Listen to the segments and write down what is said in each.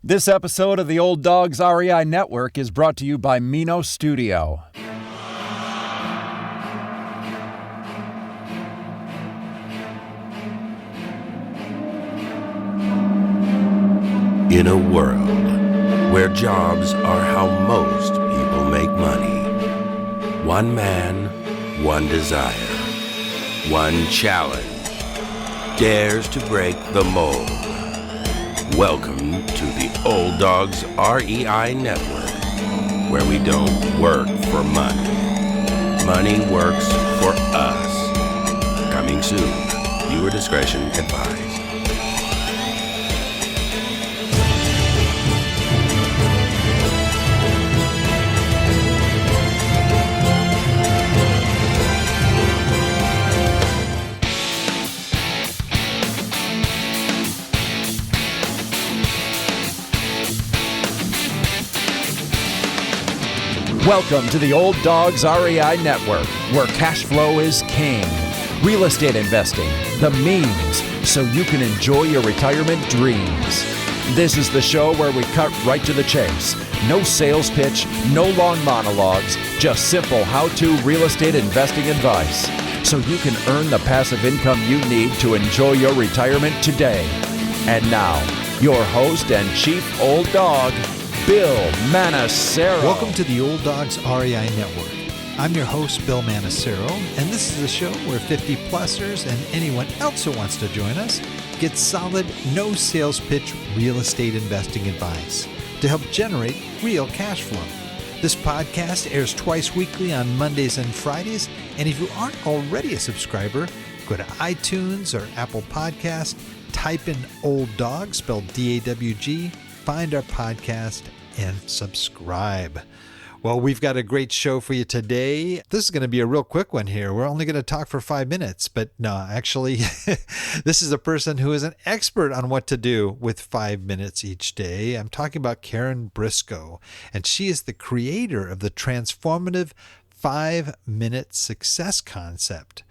This episode of the Old Dogs REI Network is brought to you by Mino Studio. In a world where jobs are how most people make money, one man, one desire, one challenge dares to break the mold. Welcome to the Old Dogs REI Network, where we don't work for money. Money works for us. Coming soon. Viewer discretion advised. Welcome to the Old Dogs REI Network, where cash flow is king. Real estate investing, the means, so you can enjoy your retirement dreams. This is the show where we cut right to the chase. No sales pitch, no long monologues, just simple how-to real estate investing advice, so you can earn the passive income you need to enjoy your retirement today. And now, your host and chief old dog, Bill Manassero. Welcome to the Old Dogs REI Network. I'm your host, Bill Manassero, and this is a show where 50-plussers and anyone else who wants to join us get solid, no sales pitch real estate investing advice to help generate real cash flow. This podcast airs twice weekly on Mondays and Fridays, and if you aren't already a subscriber, go to iTunes or Apple Podcast, type in Old Dog, spelled D-A-W-G, find our podcast, and subscribe. Well, we've got a great show for you today. This is going to be a real quick one here. We're only going to talk for 5 minutes, but no, actually, this is a person who is an expert on what to do with 5 minutes each day. I'm talking about Karen Briscoe, and she is the creator of the transformative 5-minute success concept.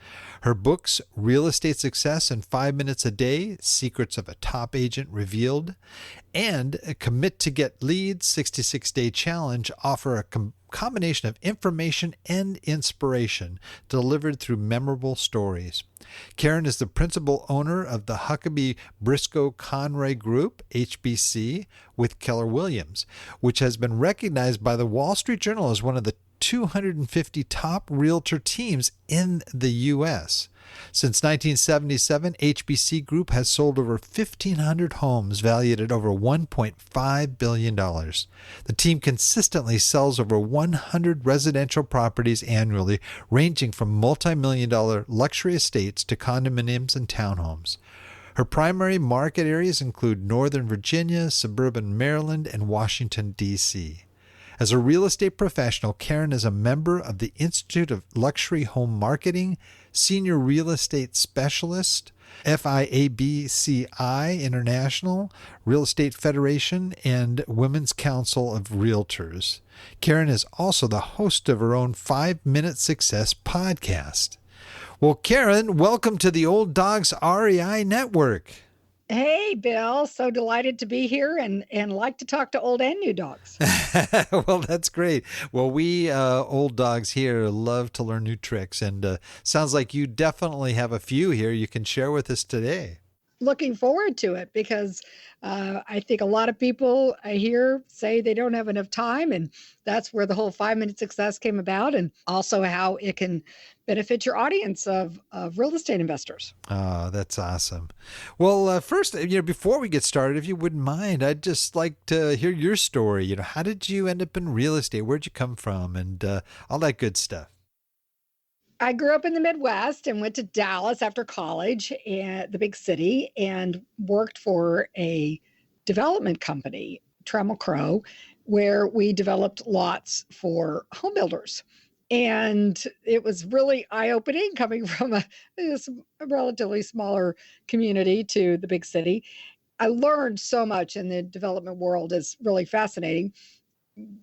Her books, Real Estate Success in 5 Minutes a Day, Secrets of a Top Agent Revealed, and Commit to Get Leads, 66-Day Challenge offer a combination of information and inspiration delivered through memorable stories. Karen is the principal owner of the Huckabee Briscoe Conroy Group, HBC, with Keller Williams, which has been recognized by the Wall Street Journal as one of the 250 top realtor teams in the U.S. Since 1977, HBC Group has sold over 1,500 homes valued at over $1.5 billion. The team consistently sells over 100 residential properties annually, ranging from multi-million-dollar luxury estates to condominiums and townhomes. Her primary market areas include Northern Virginia, suburban Maryland, and Washington, D.C. As a real estate professional, Karen is a member of the Institute of Luxury Home Marketing, Senior Real Estate Specialist, FIABCI International, Real Estate Federation, and Women's Council of Realtors. Karen is also the host of her own 5-Minute Success podcast. Well, Karen, welcome to the Old Dogs REI Network. Hey, Bill. So delighted to be here and like to talk to old and new dogs. Well, that's great. Well, we old dogs here love to learn new tricks, and sounds like you definitely have a few here you can share with us today. Looking forward to it because I think a lot of people I hear say they don't have enough time, and that's where the whole 5-minute success came about, and also how it can benefit your audience of real estate investors. Oh, that's awesome. Well, first, before we get started, if you wouldn't mind, I'd just like to hear your story. How did you end up in real estate? Where'd you come from? And all that good stuff. I grew up in the Midwest and went to Dallas after college, the big city, and worked for a development company, Trammell Crow, where we developed lots for home builders. And it was really eye-opening coming from a relatively smaller community to the big city. I learned so much in the development world. It's really fascinating.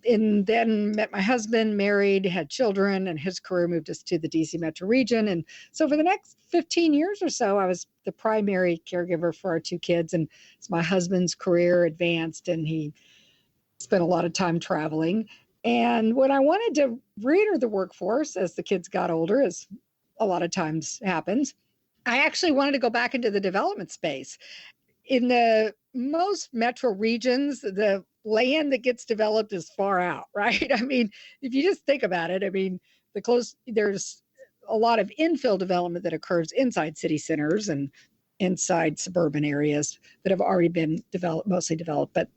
and then met my husband, married, had children, and his career moved us to the DC metro region. And so for the next 15 years or so, I was the primary caregiver for our 2 kids. And as my husband's career advanced and he spent a lot of time traveling. And when I wanted to re-enter the workforce as the kids got older, as a lot of times happens, I actually wanted to go back into the development space. In the most metro regions, the land that gets developed is far out, right? I mean, if you just think about it, I mean, there's a lot of infill development that occurs inside city centers and inside suburban areas that have already been mostly developed, but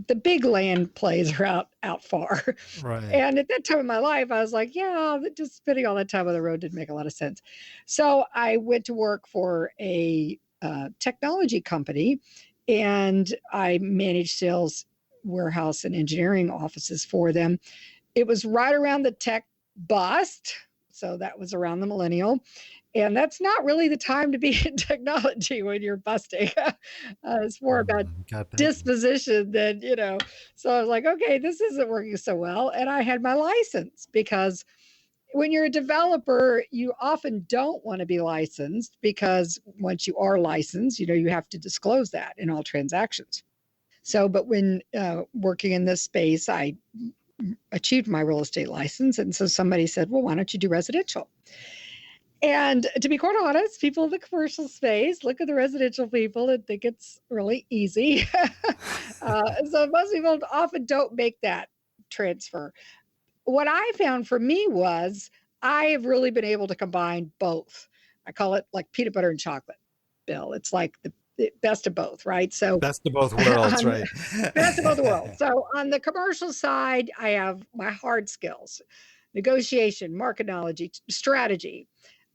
the big land plays are out far. Right. And at that time in my life, I was like, yeah, just spending all that time on the road didn't make a lot of sense. So I went to work for a technology company, and I managed sales, warehouse, and engineering offices for them. It was right around the tech bust. So that was around the millennial. And that's not really the time to be in technology when you're busting. It's more about disposition than, So I was like, okay, this isn't working so well. And I had my license, because when you're a developer, you often don't want to be licensed, because once you are licensed, you have to disclose that in all transactions. So, but when working in this space, I achieved my real estate license. And so somebody said, well, why don't you do residential? And to be quite honest, people in the commercial space look at the residential people and think it's really easy. So most people often don't make that transfer. What I found for me was I have really been able to combine both. I call it like peanut butter and chocolate, Bill. It's like the best of both, right? So best of both worlds, right? Best of both worlds. So on the commercial side, I have my hard skills, negotiation, market knowledge, strategy.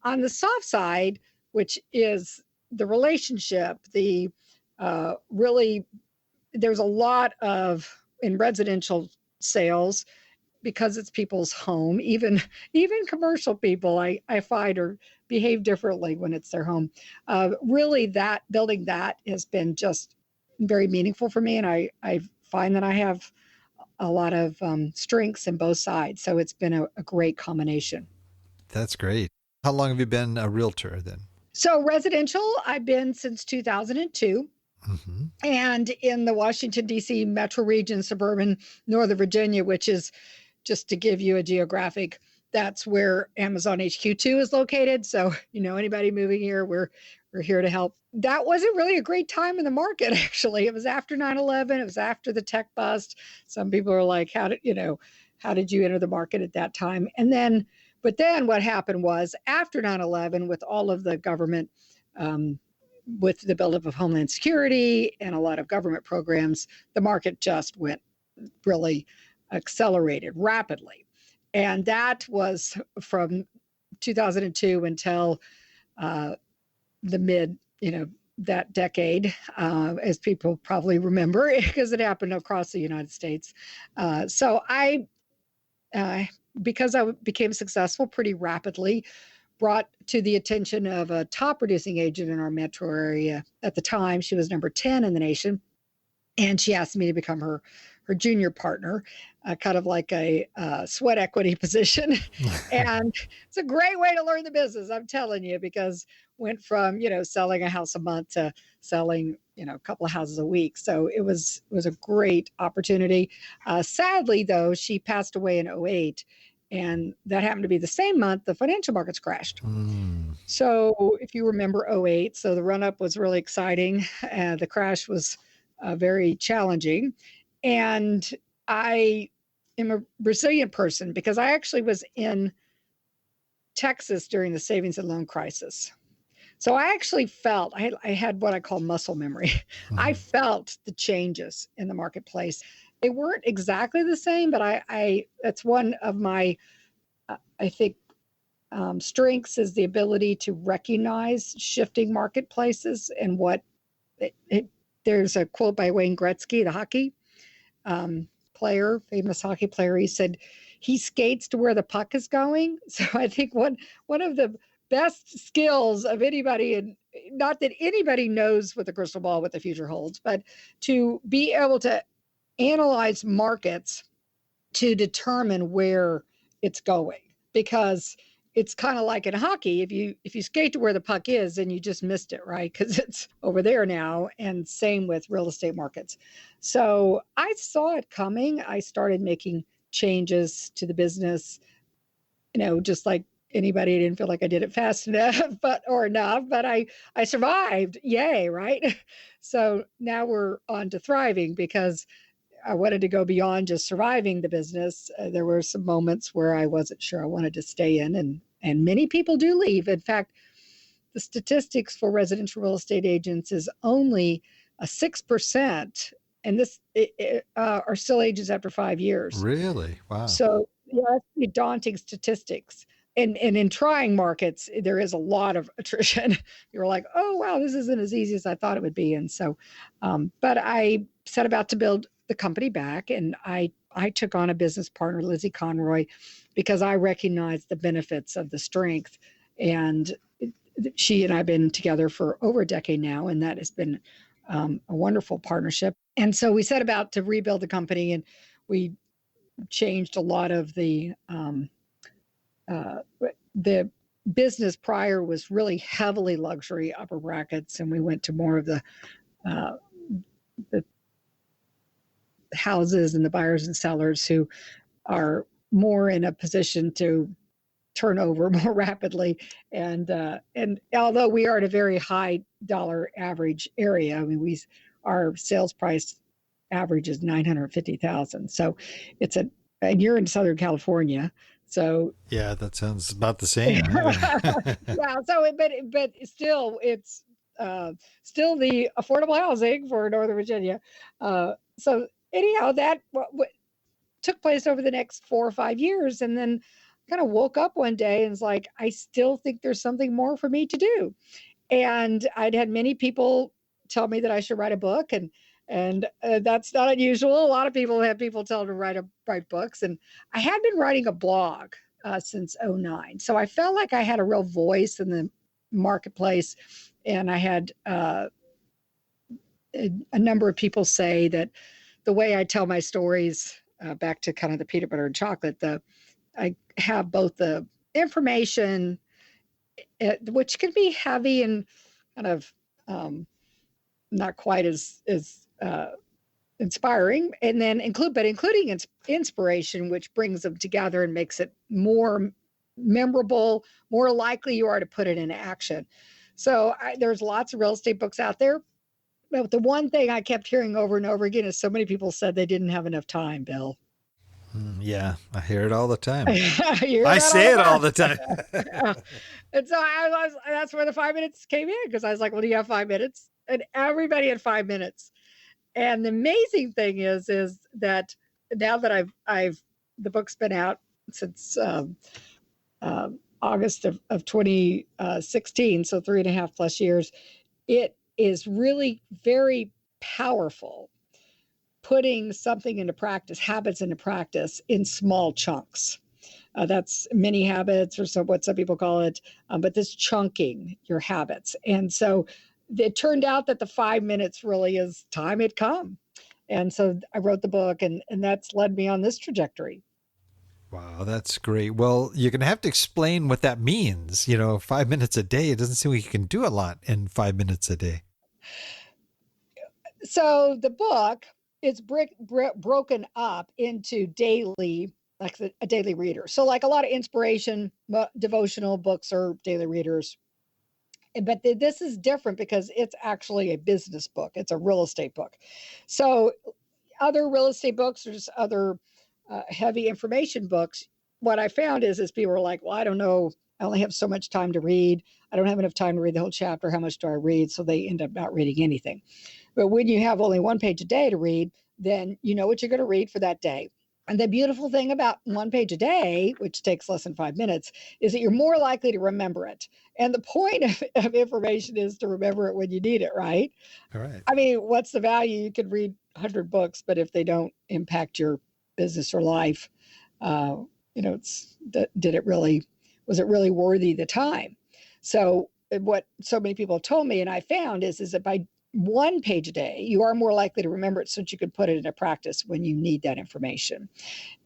On the soft side, which is the relationship, really, there's a lot of, in residential sales, because it's people's home, even commercial people, I find, or behave differently when it's their home. Really, that building that has been just very meaningful for me, and I find that I have a lot of strengths in both sides. So it's been a great combination. That's great. How long have you been a realtor then? So residential, I've been since 2002. Mm-hmm. And in the Washington, D.C. metro region, suburban Northern Virginia, which is, just to give you a geographic, that's where Amazon HQ2 is located. So, anybody moving here, we're here to help. That wasn't really a great time in the market, actually. It was after 9/11. It was after the tech bust. Some people are like, how did you enter the market at that time? But then what happened was, after 9/11, with all of the government, with the buildup of Homeland Security and a lot of government programs, the market just went really accelerated rapidly. And that was from 2002 until the mid, that decade, as people probably remember, because it happened across the United States. So because I became successful pretty rapidly, brought to the attention of a top producing agent in our metro area. At the time, she was number 10 in the nation. And she asked me to become her junior partner, kind of like a sweat equity position. And it's a great way to learn the business, I'm telling you, because went from, selling a house a month to selling, a couple of houses a week. So it was a great opportunity. Sadly, though, she passed away in 2008. And that happened to be the same month the financial markets crashed. So if you remember 2008, so the run-up was really exciting. The crash was very challenging. And I am a resilient person, because I actually was in Texas during the savings and loan crisis. So I actually felt, I had what I call muscle memory. Mm-hmm. I felt the changes in the marketplace. They weren't exactly the same, but I that's one of my, I think, strengths, is the ability to recognize shifting marketplaces and what there's a quote by Wayne Gretzky, the hockey player, famous hockey player. He said, he skates to where the puck is going. So I think one of the best skills of anybody, and not that anybody knows with a crystal ball what the future holds, but to be able to analyze markets to determine where it's going, because it's kind of like in hockey. If you skate to where the puck is, then you just missed it, right? Because it's over there now. And same with real estate markets. So I saw it coming. I started making changes to the business, just like anybody. I didn't feel like I did it fast enough, but I survived. Yay, right? So now we're on to thriving, because I wanted to go beyond just surviving the business. There were some moments where I wasn't sure I wanted to stay in, and many people do leave. In fact, the statistics for residential real estate agents is only a 6%, and are still agents after 5 years. Really? Wow. So yeah, that's daunting statistics. And in trying markets, there is a lot of attrition. You're like, oh wow, this isn't as easy as I thought it would be. And so, but I set about to build the company back, and I took on a business partner, Lizzie Conroy, because I recognized the benefits of the strength. And she and I have been together for over a decade now, and that has been a wonderful partnership. And so we set about to rebuild the company, and we changed a lot of the business prior was really heavily luxury upper brackets, and we went to more of the houses and the buyers and sellers who are more in a position to turn over more rapidly. And although we are at a very high dollar average area, I mean, our sales price average is $950,000. So it's and you're in Southern California. So yeah, that sounds about the same. yeah. So, but still, it's still the affordable housing for Northern Virginia. So anyhow, that what took place over the next 4 or 5 years, and then kind of woke up one day and was like, I still think there's something more for me to do. And I'd had many people tell me that I should write a book, and that's not unusual. A lot of people have people tell them to write books, and I had been writing a blog since 2009, so I felt like I had a real voice in the marketplace, and I had a number of people say that the way I tell my stories, back to kind of the peanut butter and chocolate, I have both the information, which can be heavy and kind of not quite as inspiring, and then including inspiration, which brings them together and makes it more memorable, more likely you are to put it in action. So there's lots of real estate books out there. But the one thing I kept hearing over and over again is so many people said they didn't have enough time, Bill. Yeah, I hear it all the time. I say it all the time. And so that's where the 5 minutes came in, because I was like, well, do you have 5 minutes? And everybody had 5 minutes. And the amazing thing is that now that the book's been out since August of 2016, so 3.5+ years, it is really very powerful, putting something into practice, habits into practice in small chunks. That's mini habits, or what some people call it, but this chunking your habits. And so it turned out that the 5 minutes really is time had come. And so I wrote the book, and that's led me on this trajectory. Wow, that's great. Well, you're going to have to explain what that means. 5 minutes a day, it doesn't seem like you can do a lot in 5 minutes a day. So the book is broken up into daily, like a daily reader. So like a lot of inspiration, devotional books are daily readers. But this is different because it's actually a business book. It's a real estate book. So other real estate books, or just other heavy information books, what I found is people are like, well, I don't know. I only have so much time to read. I don't have enough time to read the whole chapter. How much do I read? So they end up not reading anything. But when you have only 1 page a day to read, then you know what you're going to read for that day. And the beautiful thing about 1 page a day, which takes less than 5 minutes, is that you're more likely to remember it. And the point of information is to remember it when you need it, right? All right. I mean, what's the value? You could read 100 books, but if they don't impact your business or life, was it really worthy the time? So what so many people have told me, and I found is that by one page a day, you are more likely to remember it so that you can put it into practice when you need that information.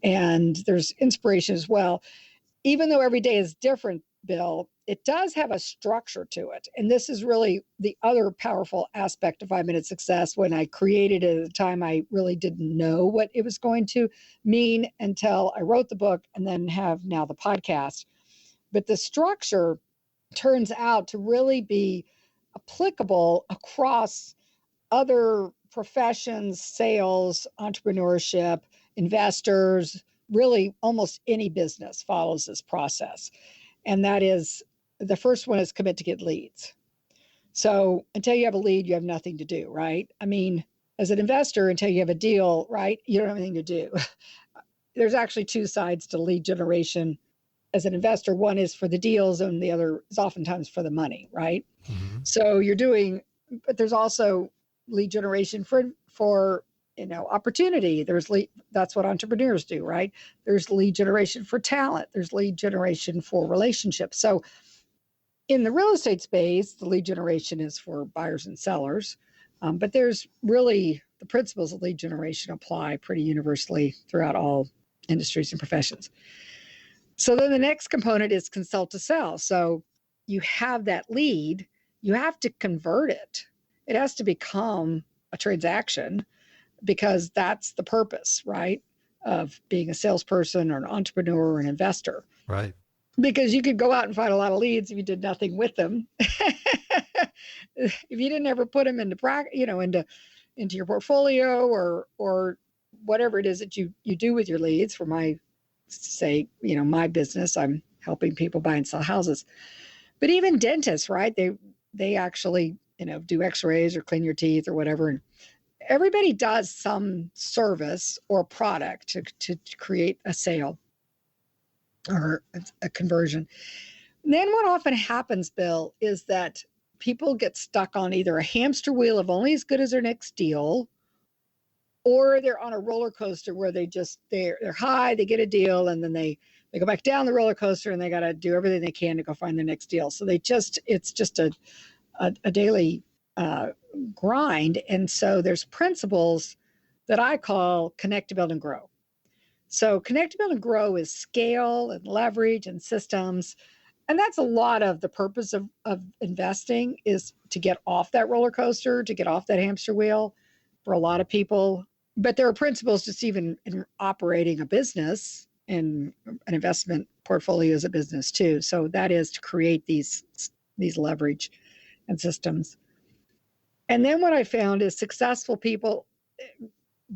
And there's inspiration as well. Even though every day is different, Bill, it does have a structure to it. And this is really the other powerful aspect of 5 Minute Success. When I created it at the time, I really didn't know what it was going to mean until I wrote the book and then have now the podcast. But the structure turns out to really be applicable across other professions, sales, entrepreneurship, investors, really almost any business follows this process. And that is, the first one is commit to get leads. So until you have a lead, you have nothing to do, right? I mean, as an investor, until you have a deal, right, you don't have anything to do. There's actually two sides to lead generation. As an investor, one is for the deals and the other is oftentimes for the money, right? Mm-hmm. So you're doing, but there's also lead generation for opportunity. That's what entrepreneurs do, right? There's lead generation for talent. There's lead generation for relationships. So in the real estate space, the lead generation is for buyers and sellers. But there's really, the principles of lead generation apply pretty universally throughout all industries and professions. So then the next component is consult to sell. So you have that lead, you have to convert it. It has to become a transaction, because that's the purpose, right, of being a salesperson or an entrepreneur or an investor. Right. Because you could go out and find a lot of leads if you did nothing with them. If you didn't ever put them into into your portfolio or whatever it is that you do with your leads. For my business, I'm helping people buy and sell houses. But even dentists, right? They actually, do x-rays or clean your teeth or whatever. And everybody does some service or product to create a sale or a conversion. And then what often happens, Bill, is that people get stuck on either a hamster wheel of only as good as their next deal, or they're on a roller coaster where they're high, they get a deal, and then they go back down the roller coaster and they got to do everything they can to go find the next deal. So it's just a daily grind. And so there's principles that I call connect, to build, and grow. So connect, to build, and grow is scale and leverage and systems. And that's a lot of the purpose of investing, is to get off that roller coaster, to get off that hamster wheel for a lot of people. But there are principles just even in operating a business, and an investment portfolio is a business too. So that is to create these leverage and systems. And then what I found is successful people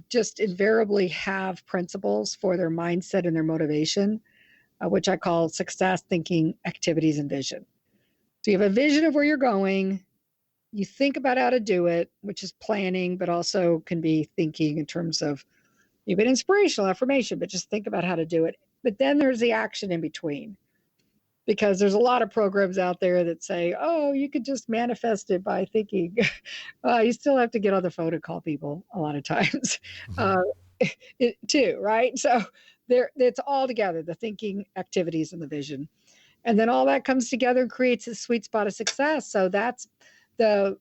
just invariably have principles for their mindset and their motivation, which I call success thinking, activities, and vision. So you have a vision of where you're going. You think about how to do it, which is planning, but also can be thinking in terms of even inspirational affirmation, but just think about how to do it. But then there's the action in between, because there's a lot of programs out there that say, oh, you could just manifest it by thinking. You still have to get on the phone and call people a lot of times too, right? So it's all together, the thinking, activities, and the vision. And then all that comes together and creates a sweet spot of success. So that's the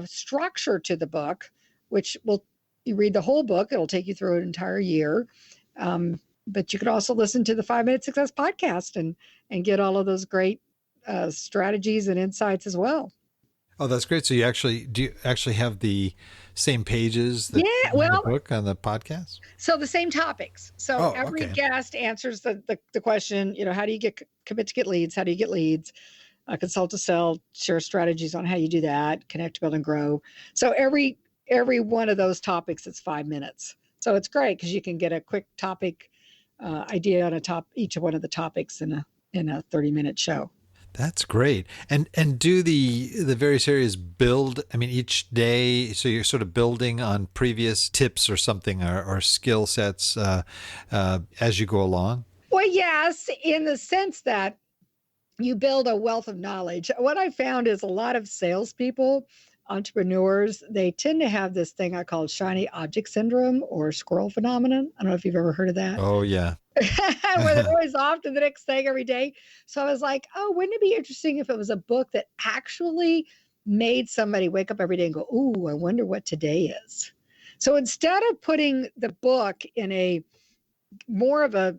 structure to the book, which you read the whole book. It'll take you through an entire year. But you could also listen to the 5 Minute Success podcast and get all of those great strategies and insights as well. Oh, that's great. So do you actually have the same pages that in the book on the podcast? So the same topics. So every guest answers the question, how do you commit to get leads? How do you get leads? Consult to sell, share strategies on how you do that, connect, to build, and grow. So every one of those topics, it's 5 minutes. So it's great because you can get a quick topic idea on each one of the topics in a 30-minute show. That's great. And do the various areas build, each day, so you're sort of building on previous tips or something or skill sets as you go along? Well, yes, in the sense that you build a wealth of knowledge. What I found is a lot of salespeople, entrepreneurs, they tend to have this thing I call shiny object syndrome or squirrel phenomenon. I don't know if you've ever heard of that. Oh, yeah. Where they're always off to the next thing every day. So I was like, oh, wouldn't it be interesting if it was a book that actually made somebody wake up every day and go, "Ooh, I wonder what today is." So instead of putting the book in a more of an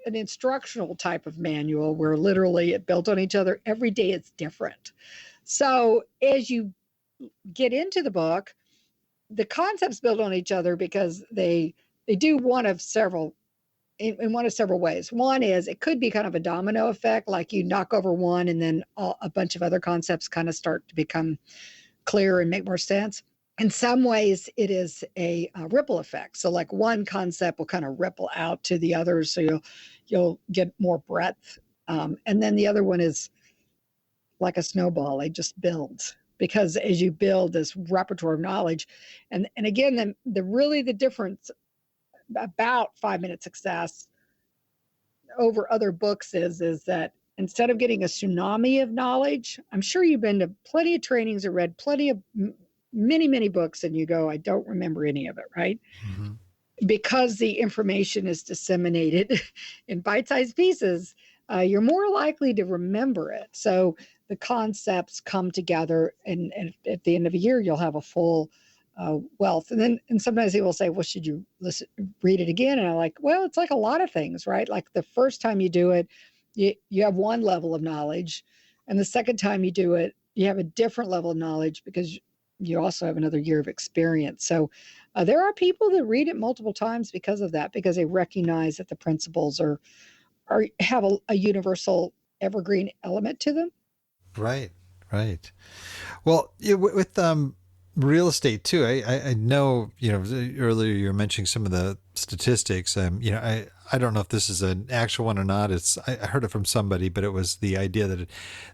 instructional type of manual where literally it built on each other, every day it's different. So as you get into the book, the concepts build on each other because they do one of several in one of several ways. One is it could be kind of a domino effect, like you knock over one and then a bunch of other concepts kind of start to become clear and make more sense. In some ways, it is a ripple effect. So, like one concept will kind of ripple out to the others, so you'll get more breadth. And then the other one is like a snowball; it just builds because as you build this repertoire of knowledge, and again, the difference about 5 Minute Success over other books is that instead of getting a tsunami of knowledge, I'm sure you've been to plenty of trainings or read plenty of many books and you go, I don't remember any of it, right? Mm-hmm. Because the information is disseminated in bite-sized pieces, you're more likely to remember it. So the concepts come together, and at the end of a year, you'll have a full wealth. And sometimes they will say, well, should you read it again? And I'm like, well, it's like a lot of things, right? Like the first time you do it, you have one level of knowledge. And the second time you do it, you have a different level of knowledge because you also have another year of experience. So there are people that read it multiple times because of that, because they recognize that the principles have a universal evergreen element to them. Right. Well, with real estate too, I know, earlier you were mentioning some of the statistics. I don't know if this is an actual one or not. I heard it from somebody, but it was the idea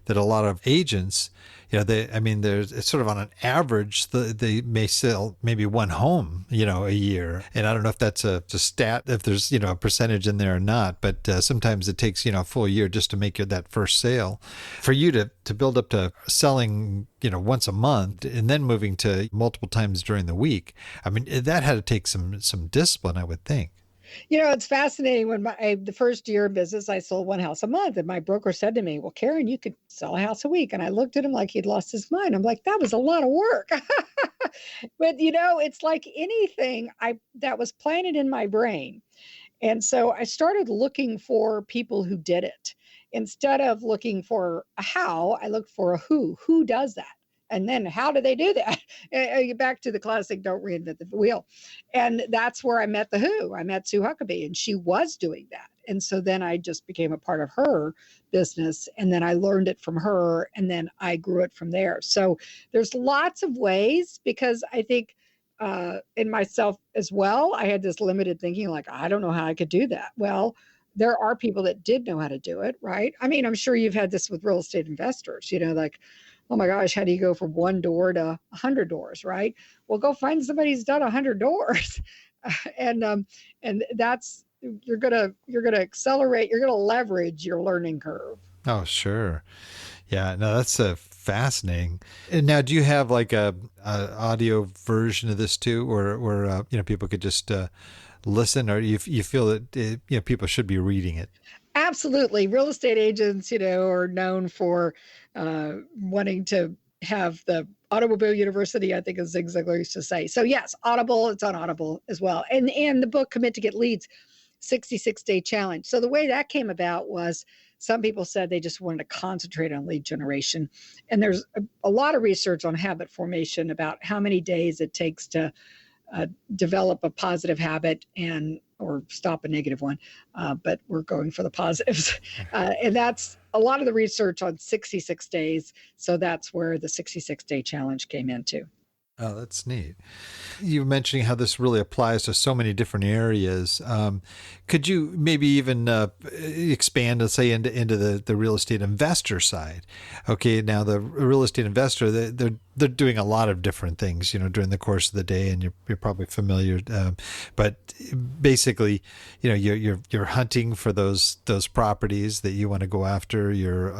that a lot of agents, it's sort of on an average, they may sell maybe one home, a year. And I don't know if that's a stat, if there's, a percentage in there or not, but sometimes it takes, a full year just to make that first sale. For you to build up to selling, once a month and then moving to multiple times during the week, that had to take some discipline, I would think. It's fascinating. When the first year of business, I sold one house a month, and my broker said to me, well, Karen, you could sell a house a week. And I looked at him like he'd lost his mind. I'm like, that was a lot of work. But, it's like anything that was planted in my brain. And so I started looking for people who did it. Instead of looking for a how, I looked for a who does that. And then how do they do that? Back to the classic, don't reinvent the wheel. And that's where I met the who. I met Sue Huckabee, and she was doing that. And so then I just became a part of her business, and then I learned it from her, and then I grew it from there. So there's lots of ways, because I think in myself as well, I had this limited thinking, like, I don't know how I could do that. Well, there are people that did know how to do it, right? I'm sure you've had this with real estate investors, like, oh my gosh, how do you go from one door to 100 doors, right? Well, go find somebody who's done 100 doors. And that's, you're going to accelerate, you're going to leverage your learning curve. Oh, sure. Yeah, no, that's fascinating. And now, do you have like a audio version of this too, or people could just listen, or you feel that people should be reading it? Absolutely. Real estate agents, are known for wanting to have the Automobile University, I think as Zig Ziglar used to say. So yes, Audible, it's on Audible as well. And the book, Commit to Get Leads, 66-day challenge. So the way that came about was some people said they just wanted to concentrate on lead generation. And there's a lot of research on habit formation about how many days it takes to develop a positive habit or stop a negative one. But we're going for the positives. And that's a lot of the research on 66 days. So that's where the 66-day challenge came into. Oh, that's neat. You were mentioning how this really applies to so many different areas. Could you maybe even expand, let's say, into the real estate investor side? Okay, now the real estate investor, they're doing a lot of different things, during the course of the day, and you're probably familiar. But basically, you're hunting for those properties that you want to go after. You're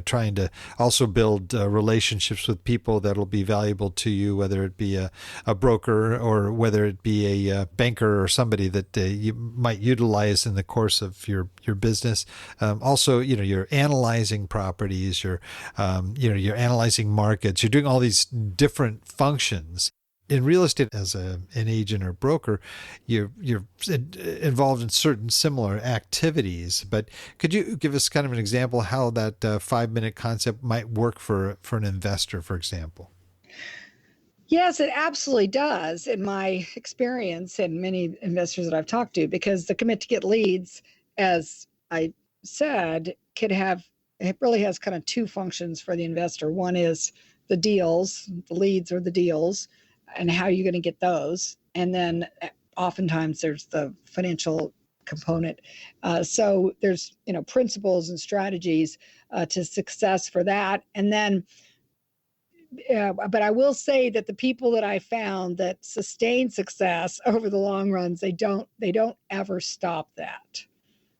trying to also build relationships with people that'll be valuable to you, whether it be a broker or whether it be a banker or somebody that you might utilize in the course of your your business. Also, you're analyzing properties, you're analyzing markets, you're doing all these different functions. In real estate, as an agent or broker, you're involved in certain similar activities. But could you give us kind of an example how that 5-minute concept might work for an investor, for example? Yes, it absolutely does in my experience and many investors that I've talked to, because the commit to get leads, as I said, it really has kind of two functions for the investor. One is the deals, the leads or the deals, and how you're going to get those. And then oftentimes there's the financial component. So there's, principles and strategies to success for that. And then but I will say that the people that I found that sustain success over the long runs, they don't ever stop that,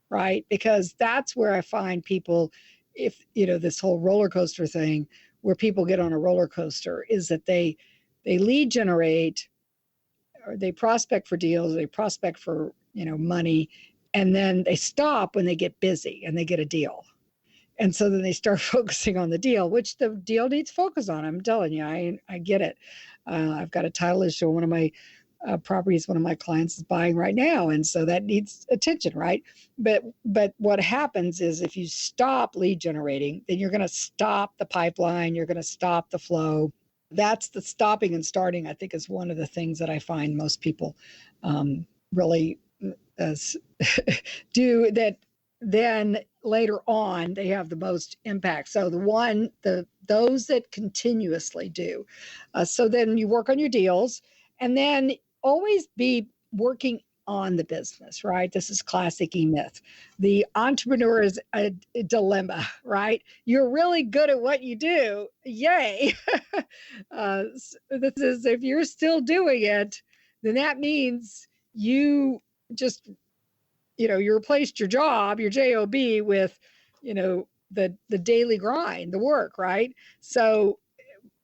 right? Because that's where I find people, if this whole roller coaster thing, where people get on a roller coaster, is that they lead generate, or they prospect for deals, they prospect for money, and then they stop when they get busy and they get a deal. And so then they start focusing on the deal, which the deal needs focus on. I'm telling you, I get it. I've got a title issue on one of my properties one of my clients is buying right now, and so that needs attention, right? But what happens is if you stop lead generating, then you're going to stop the pipeline, you're going to stop the flow. That's the stopping and starting, I think, is one of the things that I find most people really do that. Then later on, they have the most impact. So those that continuously do. So then you work on your deals, and then always be working on the business, right? This is classic E-Myth. The entrepreneur is a dilemma, right? You're really good at what you do. Yay. This is, if you're still doing it, then that means you just you replaced your job, your job, with the daily grind, the work, right? So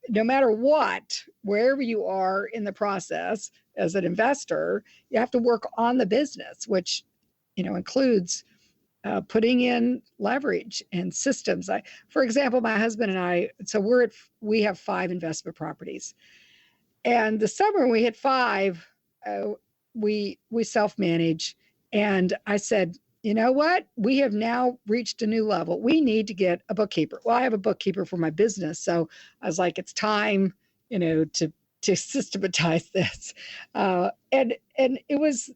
no matter what, wherever you are in the process as an investor, you have to work on the business, which includes putting in leverage and systems. For example, my husband and I, so we have 5 investment properties, and the summer when we hit 5, we self-manage. And I said, you know what? We have now reached a new level. We need to get a bookkeeper. Well, I have a bookkeeper for my business. So I was like, it's time, to systematize this. And it was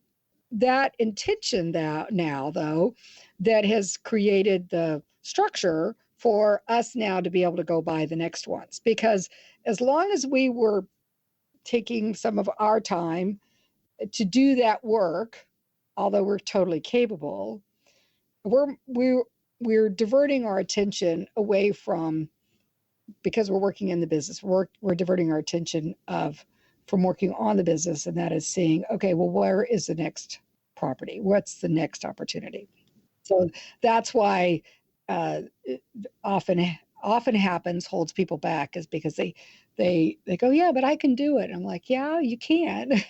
that intention that now, though, that has created the structure for us now to be able to go buy the next ones. Because as long as we were taking some of our time to do that work, although we're totally capable, we're diverting our attention away from, because we're working in the business, we're diverting our attention from working on the business, and that is seeing, okay, well, where is the next property? What's the next opportunity? So that's why it often happens, holds people back, is because they go, yeah, but I can do it. I'm like, yeah, you can,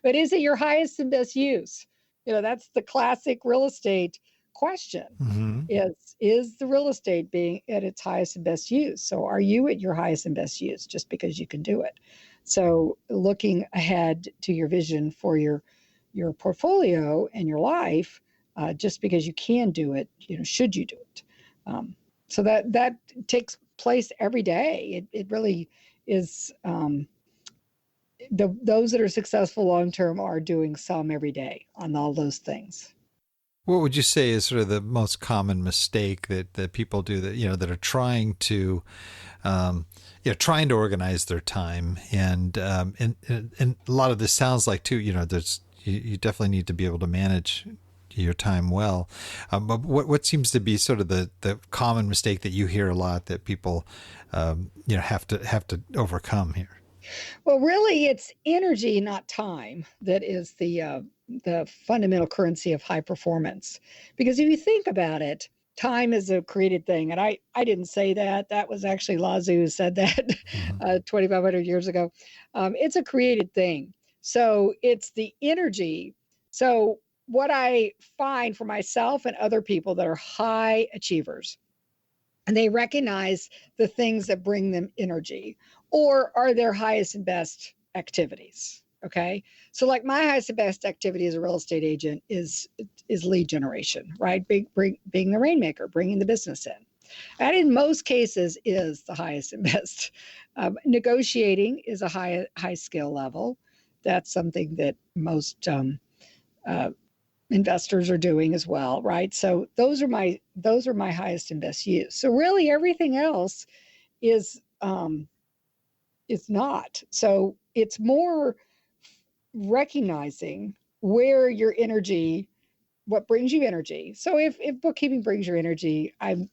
but is it your highest and best use? That's the classic real estate question. Mm-hmm. Is the real estate being at its highest and best use? So are you at your highest and best use just because you can do it? So looking ahead to your vision for your portfolio and your life, just because you can do it, should you do it? So that takes place every day. It really is. Those that are successful long term are doing some every day on all those things. What would you say is sort of the most common mistake that people do that are trying to trying to organize their time, and a lot of this sounds like too, there's you definitely need to be able to manage your time well. But what seems to be sort of the common mistake that you hear a lot that people have to overcome here? Well, really, it's energy, not time, that is the fundamental currency of high performance. Because if you think about it, time is a created thing. And I didn't say that. That was actually Lazu who said that 2,500 years ago. It's a created thing. So it's the energy. So what I find for myself and other people that are high achievers, and they recognize the things that bring them energy or are their highest and best activities. Okay. So like my highest and best activity as a real estate agent is lead generation, right? Being the rainmaker, bringing the business in. That in most cases is the highest and best. Negotiating is a high skill level. That's something that most uh, investors are doing as well, right? So those are my highest and best use. So really everything else is not. So it's more recognizing where your energy, what brings you energy. So if bookkeeping brings your energy, I'm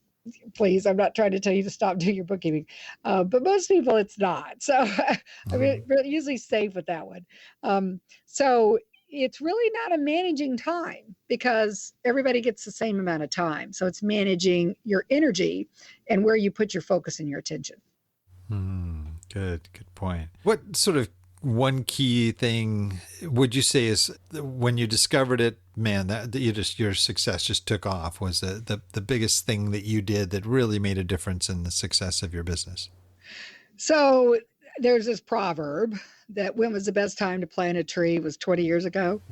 not trying to tell you to stop doing your bookkeeping, but most people it's not. So I'm usually safe with that one. So it's really not a managing time because everybody gets the same amount of time. So it's managing your energy and where you put your focus and your attention. Good point. What sort of one key thing would you say is when you discovered it, man, that your success just took off? Was the biggest thing that you did that really made a difference in the success of your business? So there's this proverb that when was the best time to plant a tree was 20 years ago.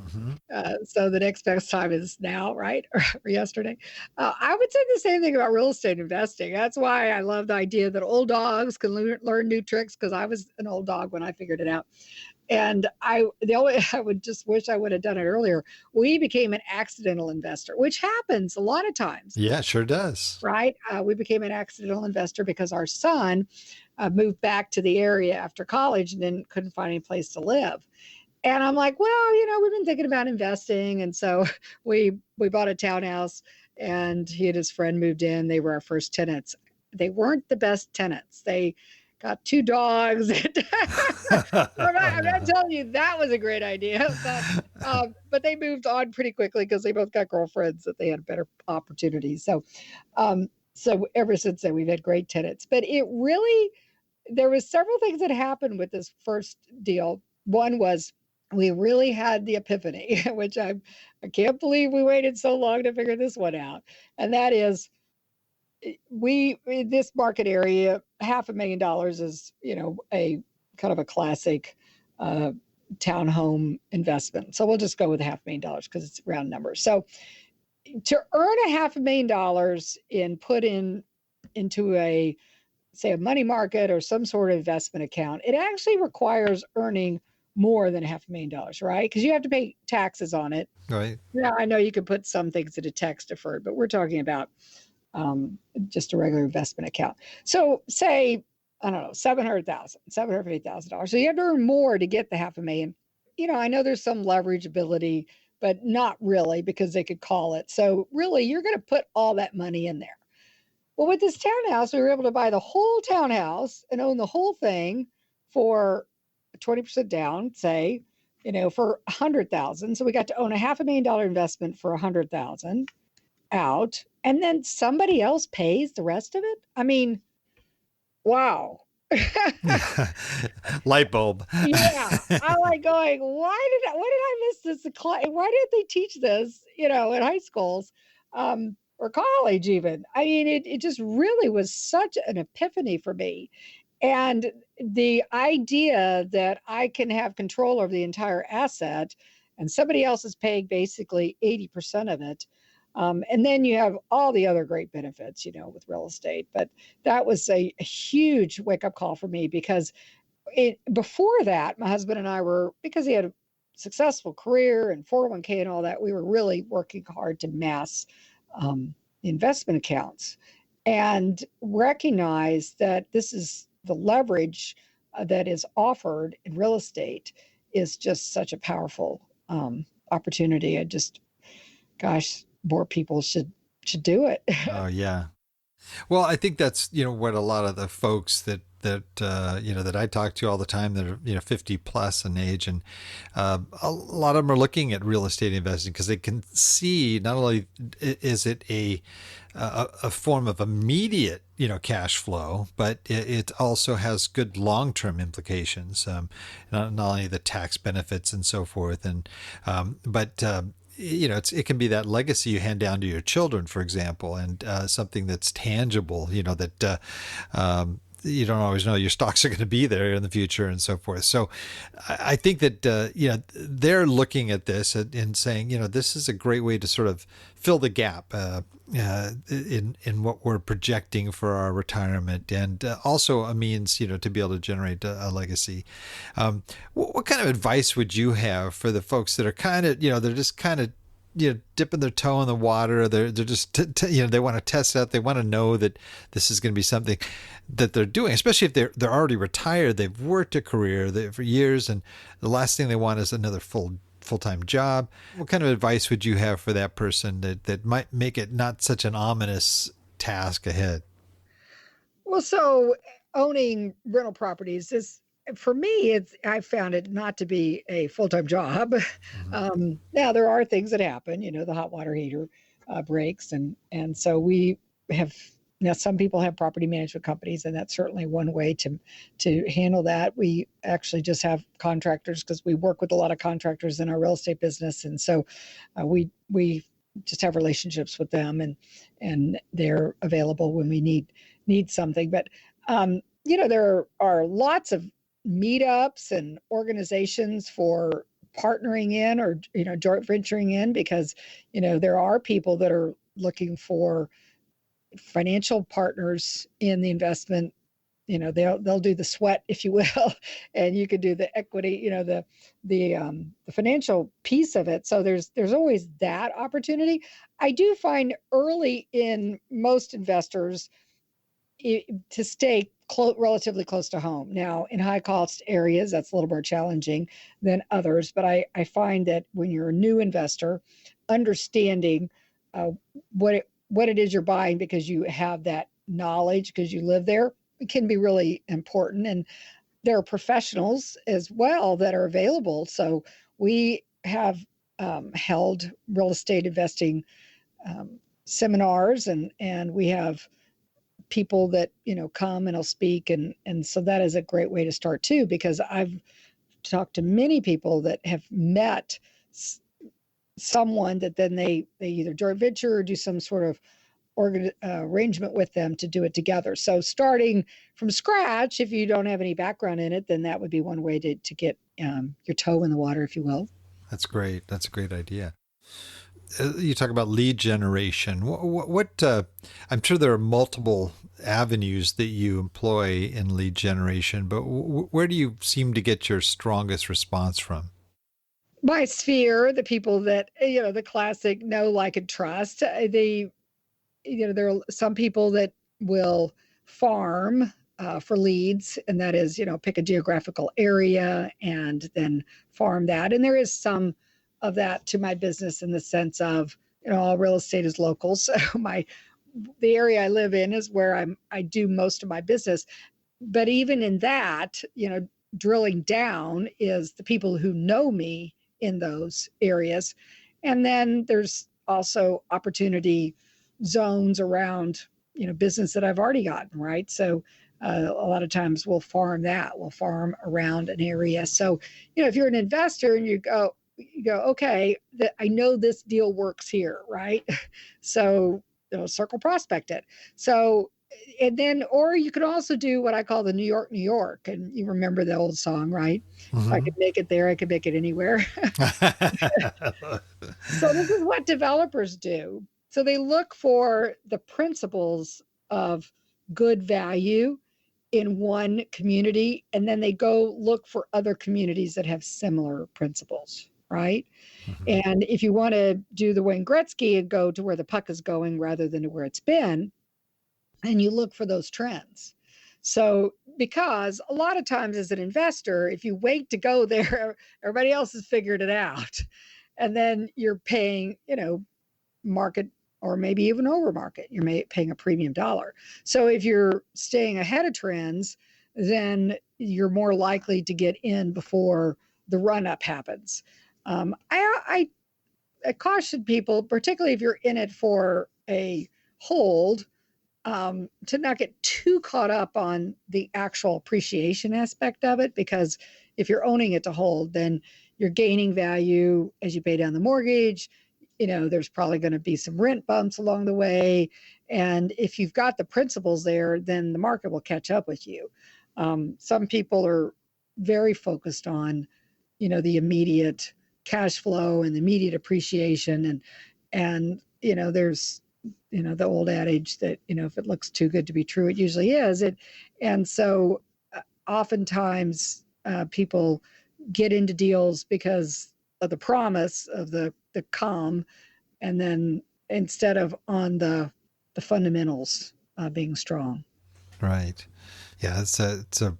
So the next best time is now, right? Or yesterday. I would say the same thing about real estate investing. That's why I love the idea that old dogs can learn new tricks, because I was an old dog when I figured it out. And I would just wish I would have done it earlier. We became an accidental investor, which happens a lot of times. Yeah, sure does. Right. We became an accidental investor because our son moved back to the area after college and then couldn't find any place to live. And I'm like, well, we've been thinking about investing. And so we bought a townhouse, and he and his friend moved in. They were our first tenants. They weren't the best tenants. They got 2 dogs. I'm not telling you that was a great idea, but they moved on pretty quickly because they both got girlfriends that they had better opportunities. So ever since then, we've had great tenants. But there was several things that happened with this first deal. One was we really had the epiphany, which I can't believe we waited so long to figure this one out. And that is, in this market area, $500,000 is, a kind of a classic townhome investment. So we'll just go with $500,000 because it's round numbers. So to earn $500,000 into a, say, a money market or some sort of investment account, it actually requires earning more than $500,000, right? Because you have to pay taxes on it. Right. Yeah, I know you could put some things in a tax deferred, but we're talking about just a regular investment account. So say, I don't know, $750,000. So you have to earn more to get the $500,000. I know there's some leverage ability, but not really, because they could call it. So really, you're going to put all that money in there. Well, with this townhouse, we were able to buy the whole townhouse and own the whole thing for 20% down, say, for $100,000. So we got to own a $500,000 investment for $100,000 out, and then somebody else pays the rest of it. I mean, wow. Light bulb. Yeah, I'm like going, why did I miss this? Why didn't they teach this, in high schools, or college even? I mean, it just really was such an epiphany for me. And the idea that I can have control over the entire asset and somebody else is paying basically 80% of it. And then you have all the other great benefits, with real estate. But that was a huge wake-up call for me, because before that, my husband and I because he had a successful career and 401k and all that, we were really working hard to mass investment accounts and recognize that this is the leverage that is offered in real estate is just such a powerful opportunity. Gosh, more people should do it. Oh yeah. Well, I think that's, what a lot of the folks that I talk to all the time that are, 50 plus in age, and a lot of them are looking at real estate investing because they can see not only is it a form of immediate, cash flow, but it also has good long-term implications. Not only the tax benefits and so forth, and but it can be that legacy you hand down to your children, for example, and something that's tangible, that you don't always know your stocks are going to be there in the future and so forth. So I think that, they're looking at this and saying, this is a great way to sort of fill the gap in what we're projecting for our retirement, and also a means, to be able to generate a legacy. What kind of advice would you have for the folks that are kind of, they're just kind of, dipping their toe in the water? They're just, they want to test out. They want to know that this is going to be something that they're doing, especially if they're already retired. They've worked a career for years, and the last thing they want is another full-time job. What kind of advice would you have for that person that might make it not such an ominous task ahead? Well, so owning rental properties is, for me, I found it not to be a full-time job. Now there are things that happen, the hot water heater breaks, and so we have. Now, some people have property management companies, and that's certainly one way to handle that. We actually just have contractors because we work with a lot of contractors in our real estate business, and so we just have relationships with them, and they're available when we need something. But there are lots of meetups and organizations for partnering in or joint venturing in, because there are people that are looking for financial partners in the investment. They'll do the sweat, if you will, and you could do the equity, the financial piece of it. So there's always that opportunity. I do find early in most investors to stay relatively close to home. Now, in high cost areas, that's a little more challenging than others. But I find that when you're a new investor, understanding what it is you're buying, because you have that knowledge, because you live there, it can be really important. And there are professionals as well that are available. So we have held real estate investing seminars, and we have people that come and will speak, and so that is a great way to start too, because I've talked to many people that have met someone that then they either joint venture or do some sort of arrangement with them to do it together. So starting from scratch, if you don't have any background in it, then that would be one way to get your toe in the water, if you will. That's great. That's a great idea. You talk about lead generation. What I'm sure there are multiple avenues that you employ in lead generation, but where do you seem to get your strongest response from? My sphere, the people that, the classic know, like, and trust. There are some people that will farm for leads, and that is, pick a geographical area and then farm that. And there is some of that to my business, in the sense of, all real estate is local. So the area I live in is where I do most of my business. But even in that, drilling down is the people who know me in those areas. And then there's also opportunity zones around, business that I've already gotten, right? So a lot of times we'll farm around an area. So, if you're an investor and you go, okay, I know this deal works here, right? So, circle prospect it. So, and then, or you could also do what I call the New York, New York. And you remember the old song, right? If I could make it there, I could make it anywhere. So this is what developers do. So they look for the principles of good value in one community, and then they go look for other communities that have similar principles, right? And if you want to do the Wayne Gretzky and go to where the puck is going rather than to where it's been, and you look for those trends. So, because a lot of times as an investor, if you wait to go there, everybody else has figured it out. And then you're paying, market, or maybe even over market. You're paying a premium dollar. So if you're staying ahead of trends, then you're more likely to get in before the run up happens. I caution people, particularly if you're in it for a hold, to not get too caught up on the actual appreciation aspect of it, because if you're owning it to hold, then you're gaining value as you pay down the mortgage. there's probably going to be some rent bumps along the way. And if you've got the principles there, then the market will catch up with you. Some people are very focused on, the immediate cash flow and the immediate appreciation. And there's, the old adage that, if it looks too good to be true, it usually is. And so oftentimes people get into deals because of the promise of the calm, and then instead of on the fundamentals being strong. Right. Yeah, it's a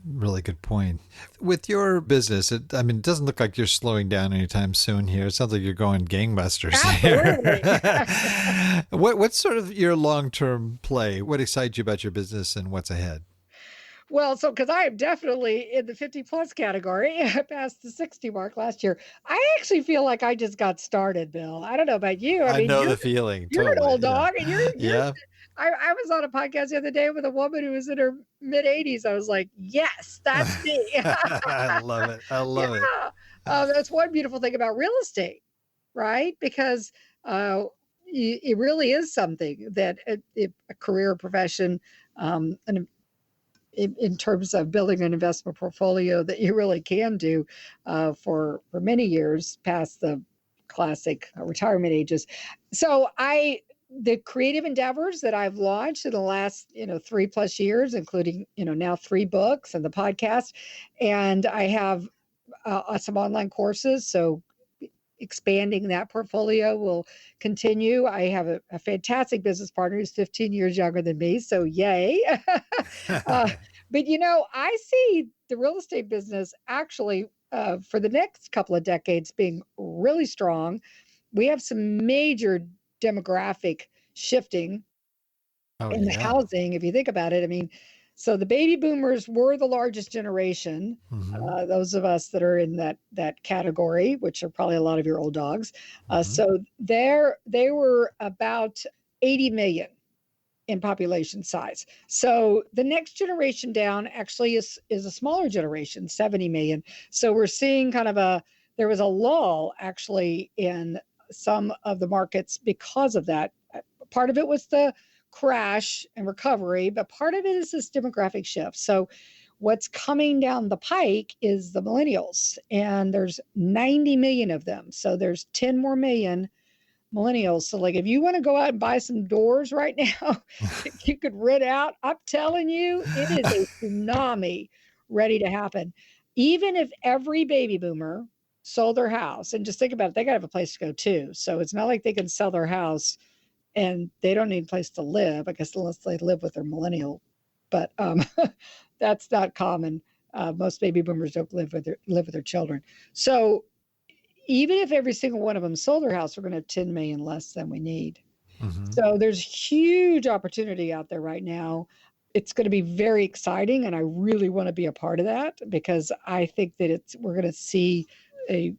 really good point. With your business, it doesn't look like you're slowing down anytime soon here. It sounds like you're going gangbusters Absolutely. here. What's sort of your long-term play? What excites you about your business and what's ahead? Well, so because I am definitely in the 50 plus category, I passed the 60 mark last year. I actually feel like I just got started, Bill. I don't know about you. I I mean, know the feeling. you're an Totally. old Yeah. dog, and you're Yeah. I was on a podcast the other day with a woman who was in her mid 80s. I was like, yes, that's me. I love it. I love it. That's one beautiful thing about real estate, right? Because it really is something that a career profession, and in terms of building an investment portfolio that you really can do for many years past the classic retirement ages. So the creative endeavors that I've launched in the last 3+ years, including now 3 books and the podcast, and I have some online courses. So expanding that portfolio will continue. I have a fantastic business partner who's 15 years younger than me, so yay. But I see the real estate business actually for the next couple of decades being really strong. We have some major demographic shifting in the housing, if you think about it. I mean, so the baby boomers were the largest generation. Those of us that are in that category, which are probably a lot of your old dogs. So they were about 80 million in population size. So the next generation down actually is a smaller generation, 70 million. So we're seeing there was a lull actually in some of the markets because of that. Part of it was the crash and recovery, but part of it is this demographic shift. So what's coming down the pike is the millennials, and there's 90 million of them. So there's 10 more million millennials. So like if you want to go out and buy some doors right now, you could rent out. I'm telling you, it is a tsunami ready to happen. Even if every baby boomer sold their house, and just think about it, they got to have a place to go too. So it's not like they can sell their house and they don't need a place to live, I guess, unless they live with their millennial. But that's not common. Most baby boomers don't live with their children. So even if every single one of them sold their house, we're going to have 10 million less than we need. So there's huge opportunity out there right now. It's going to be very exciting, and I really want to be a part of that because I think that we're going to see a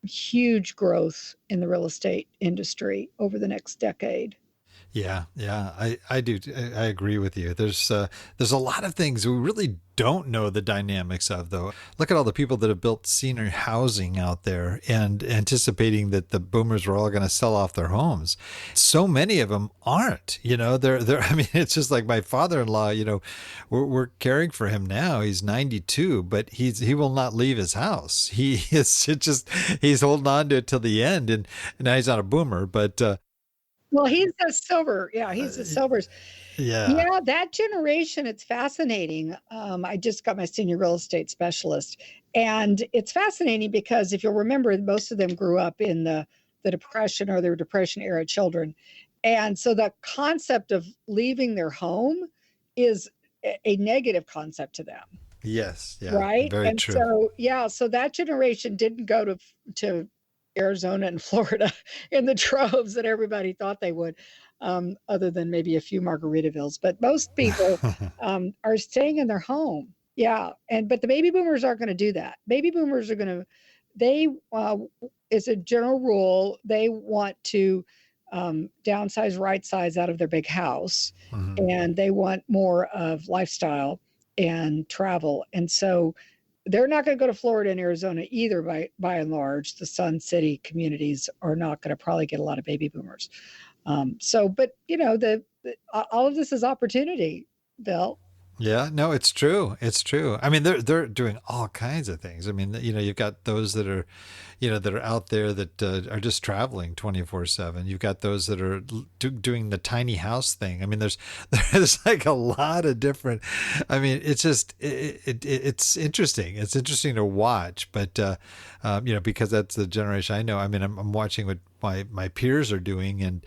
huge growth in the real estate industry over the next decade. Yeah, I do. I agree with you. There's a lot of things we really don't know the dynamics of, though. Look at all the people that have built senior housing out there and anticipating that the boomers were all going to sell off their homes. So many of them aren't. They're. I mean, it's just like my father-in-law. We're caring for him now. He's 92, but he will not leave his house. He's holding on to it till the end, and now he's not a boomer, but. Well, he's a silver. Yeah, he's the silvers. Yeah. Yeah, that generation, it's fascinating. I just got my senior real estate specialist. And it's fascinating because if you'll remember, most of them grew up in the Depression or their Depression era children. And so the concept of leaving their home is a negative concept to them. Yes. Yeah. Right. Very And true. so that generation didn't go to Arizona and Florida in the troves that everybody thought they would, other than maybe a few Margaritavilles. But most people are staying in their home. Yeah. But the baby boomers aren't going to do that. Baby boomers are going to, as a general rule, they want to downsize, right size out of their big house. And they want more of lifestyle and travel. And so they're not going to go to Florida and Arizona either. By and large, the Sun City communities are not going to probably get a lot of baby boomers. But all of this is opportunity, Bill. Yeah, no, it's true. It's true. I mean, they're doing all kinds of things. I mean, you've got those that are, that are out there that are just traveling 24/7. You've got those that are doing the tiny house thing. I mean, there's like a lot of different. I mean, it's just it's interesting. It's interesting to watch, but because that's the generation I know. I mean, I'm watching what my peers are doing, and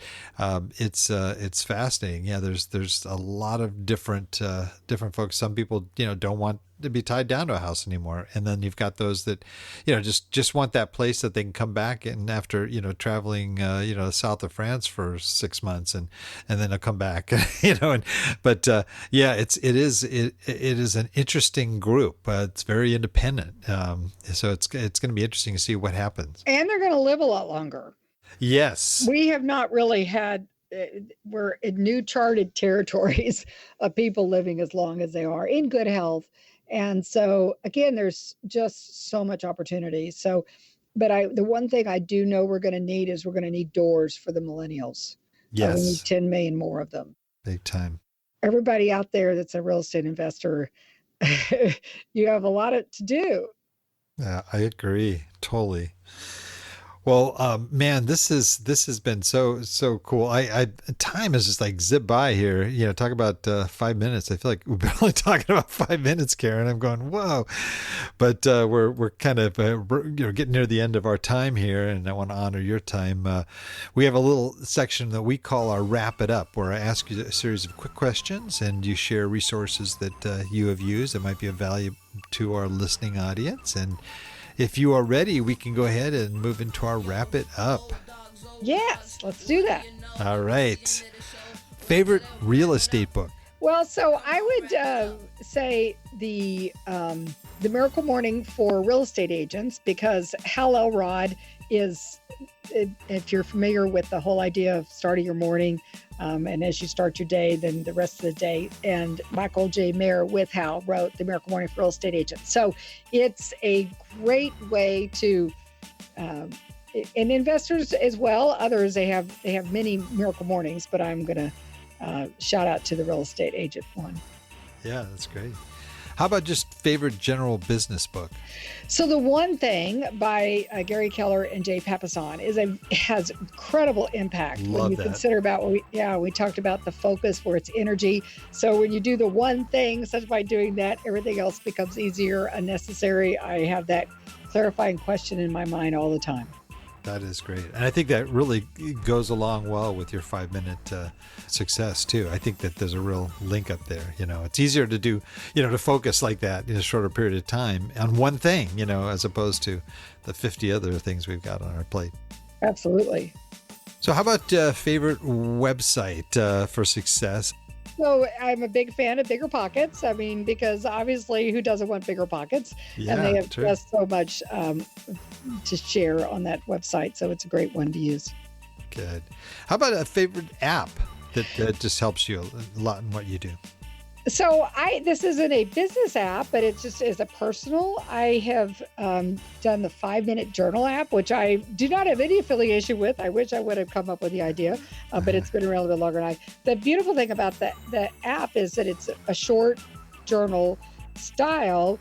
it's fascinating. Yeah, there's a lot of different folks. Some people don't want to be tied down to a house anymore, and then you've got those that just want that place that they can come back and after traveling south of France for 6 months, and then they'll come back. Yeah, it is an interesting group. It's very independent, so it's going to be interesting to see what happens, and they're going to live a lot longer. Yes. We have not really had, we're in new charted territories of people living as long as they are in good health. And so, again, there's just so much opportunity. So, but the one thing I do know we're going to need is we're going to need doors for the millennials. Yes. We need 10 million more of them. Big time. Everybody out there that's a real estate investor, you have a lot to do. Yeah, I agree. Totally. Well, man, this has been so cool. I time is just like zip by here. Talk about 5 minutes. I feel like we've been only talking about 5 minutes, Karen. I'm going, whoa, but we're kind of getting near the end of our time here, and I want to honor your time. We have a little section that we call our wrap it up, where I ask you a series of quick questions, and you share resources that you have used that might be of value to our listening audience. And if you are ready, we can go ahead and move into our wrap it up. Yes, let's do that. All right. Favorite real estate book? Well, so I would say the Miracle Morning for real estate agents, because Hal Elrod is, if you're familiar with the whole idea of starting your morning, and as you start your day, then the rest of the day. And Michael J. Mayer with Hal wrote The Miracle Morning for Real Estate Agents. So it's a great way to, and investors as well, others, they have many Miracle Mornings, but I'm going to shout out to the real estate agent one. Yeah, that's great. How about just favorite general business book? So The One Thing by Gary Keller and Jay Papasan has incredible impact. Love when you that. consider about we talked about the focus where it's energy. So when you do the one thing, such by doing that, everything else becomes easier, unnecessary. I have that clarifying question in my mind all the time. That is great. And I think that really goes along well with your 5 minute success too. I think that there's a real link up there. It's easier to do, to focus like that in a shorter period of time on one thing, as opposed to the 50 other things we've got on our plate. Absolutely. So how about favorite website for success? So I'm a big fan of Bigger Pockets. I mean, because obviously who doesn't want bigger pockets? Yeah, and they have true. just so much to share on that website. So it's a great one to use. Good. How about a favorite app that just helps you a lot in what you do? So this isn't a business app, but it just is a personal. I have done the 5 Minute Journal app, which I do not have any affiliation with. I wish I would have come up with the idea, but it's been around a bit longer than The beautiful thing about the app is that it's a short journal style.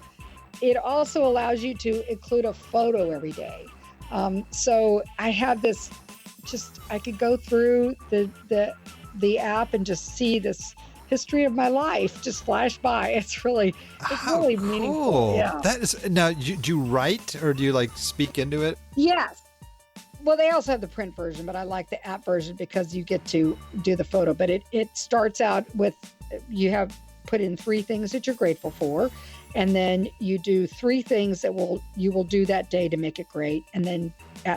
It also allows you to include a photo every day. So I have this, I could go through the app and just see this history of my life just flash by. It's really meaningful. Cool. Yeah. That is. Now, do you write or do you speak into it? Yes. Well, they also have the print version, but I like the app version because you get to do the photo. But it starts out with, you have put in 3 things that you're grateful for, and then you do 3 things that you will do that day to make it great, and then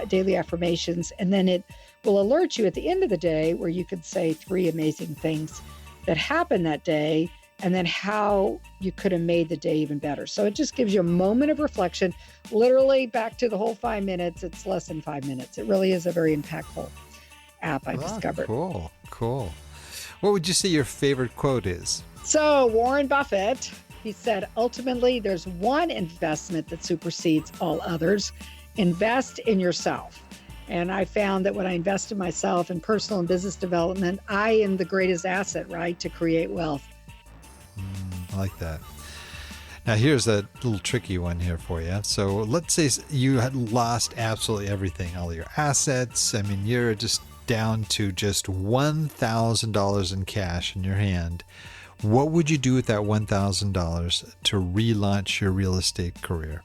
daily affirmations, and then it will alert you at the end of the day where you could say 3 amazing things that happened that day, and then how you could have made the day even better. So it just gives you a moment of reflection, literally back to the whole 5 minutes. It's less than 5 minutes. It really is a very impactful app I discovered. Cool. What would you say your favorite quote is? So Warren Buffett He said, ultimately, there's one investment that supersedes all others. Invest in yourself. And I found that when I invest in myself in personal and business development, I am the greatest asset, right, to create wealth. I like that. Now, here's a little tricky one here for you. So let's say you had lost absolutely everything, all your assets. I mean, you're just down to just $1,000 in cash in your hand. What would you do with that $1,000 to relaunch your real estate career?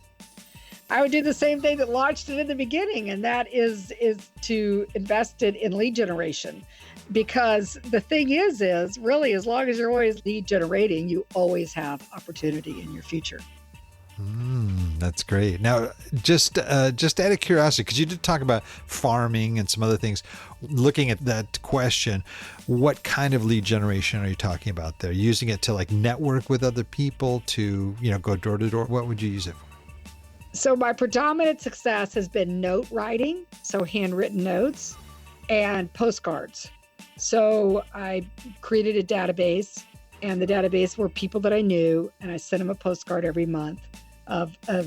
I would do the same thing that launched it in the beginning, and that is to invest it in lead generation. Because the thing is really, as long as you're always lead generating, you always have opportunity in your future. That's great. Now, just out of curiosity, because you did talk about farming and some other things, looking at that question, what kind of lead generation are you talking about there? Using it to like network with other people, to, go door to door? What would you use it for? So my predominant success has been note writing, so handwritten notes, and postcards. So I created a database, and the database were people that I knew, and I sent them a postcard every month of a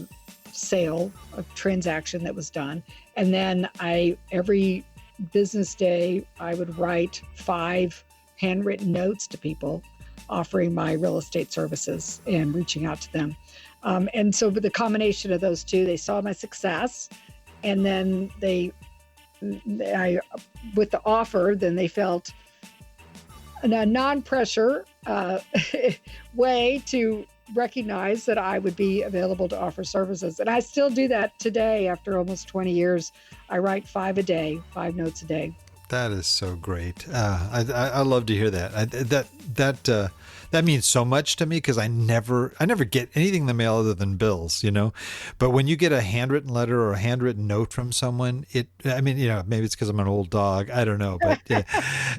sale, a transaction that was done. And then every business day, I would write 5 handwritten notes to people offering my real estate services and reaching out to them. And so with the combination of those two, they saw my success, and then with the offer, then they felt a non-pressure way to recognize that I would be available to offer services. And I still do that today after almost 20 years. I write 5 notes a day. That is so great. I love to hear that. That means so much to me, because I never get anything in the mail other than bills, But when you get a handwritten letter or a handwritten note from someone, maybe it's because I'm an old dog. I don't know, but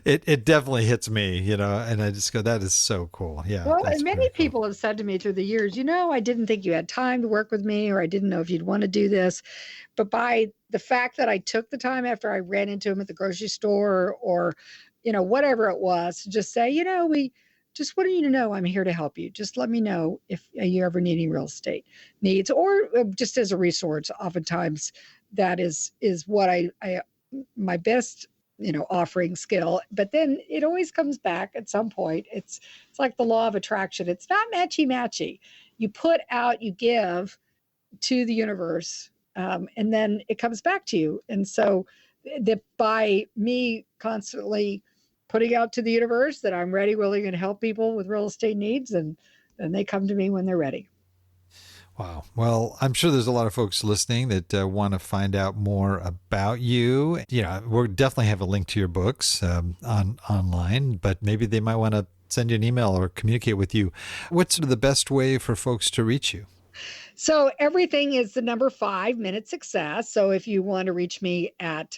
it definitely hits me, and I just go, that is so cool. Yeah. Well, and many people have said to me through the years, I didn't think you had time to work with me, or I didn't know if you'd want to do this. But by the fact that I took the time after I ran into him at the grocery store or whatever it was, to just say, we just wanted you to know I'm here to help you. Just let me know if you ever need any real estate needs, or just as a resource. Oftentimes that is what I my best, offering skill. But then it always comes back at some point. It's like the law of attraction. It's not matchy. You put out, you give to the universe, and then it comes back to you. And so by me constantly putting out to the universe that I'm ready, willing, and help people with real estate needs, and then they come to me when they're ready. Wow. Well, I'm sure there's a lot of folks listening that want to find out more about you. We'll definitely have a link to your books online, but maybe they might want to send you an email or communicate with you. What's the best way for folks to reach you? So everything is the number 5 Minute Success. So if you want to reach me at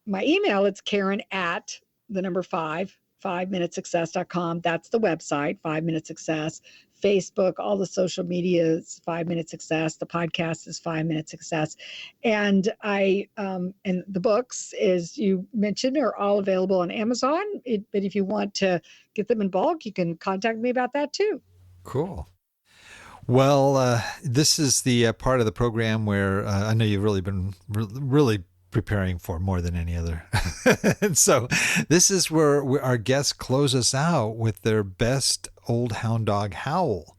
my email, it's Karen at the number 5minutesuccess.com. That's the website, 5 Minute Success. Facebook, all the social media is 5 Minute Success. The podcast is 5 Minute Success. And and the books, as you mentioned, are all available on Amazon. But if you want to get them in bulk, you can contact me about that too. Cool. Well, this is the part of the program where I know you've really been really preparing for more than any other. And so this is where our guests close us out with their best old hound dog howl.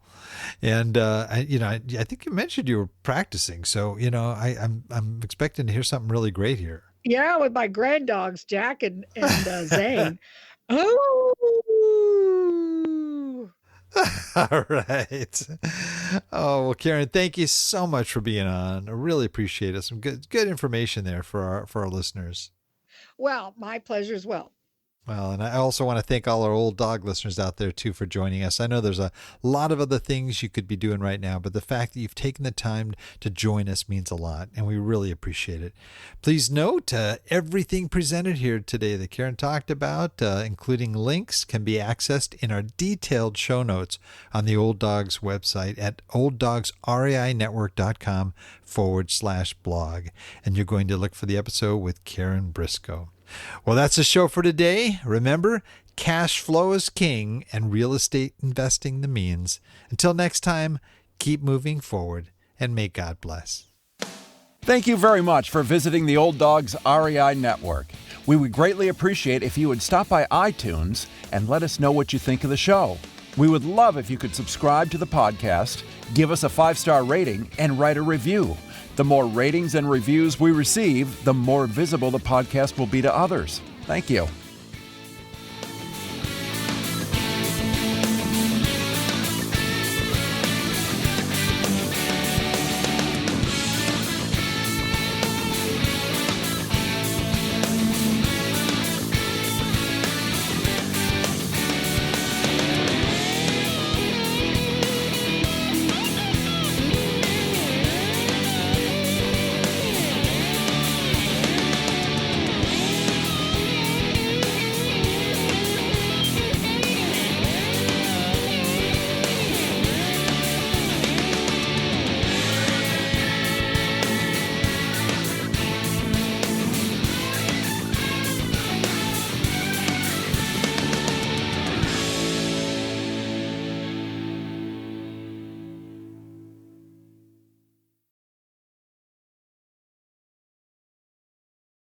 And, I think you mentioned you were practicing. So, I'm expecting to hear something really great here. Yeah, with my grand dogs, Jack and Zane. Oh. All right. Oh, well, Karen, thank you so much for being on. I really appreciate it. Some good information there for our listeners. Well, my pleasure as well. Well, and I also want to thank all our old dog listeners out there, too, for joining us. I know there's a lot of other things you could be doing right now, but the fact that you've taken the time to join us means a lot, and we really appreciate it. Please note, everything presented here today that Karen talked about, including links, can be accessed in our detailed show notes on the Old Dogs website at olddogsreinetwork.com/blog. And you're going to look for the episode with Karen Briscoe. Well, that's the show for today. Remember, cash flow is king and real estate investing the means. Until next time, keep moving forward and may God bless. Thank you very much for visiting the Old Dogs REI Network. We would greatly appreciate if you would stop by iTunes and let us know what you think of the show. We would love if you could subscribe to the podcast, give us a 5-star rating, and write a review. The more ratings and reviews we receive, the more visible the podcast will be to others. Thank you.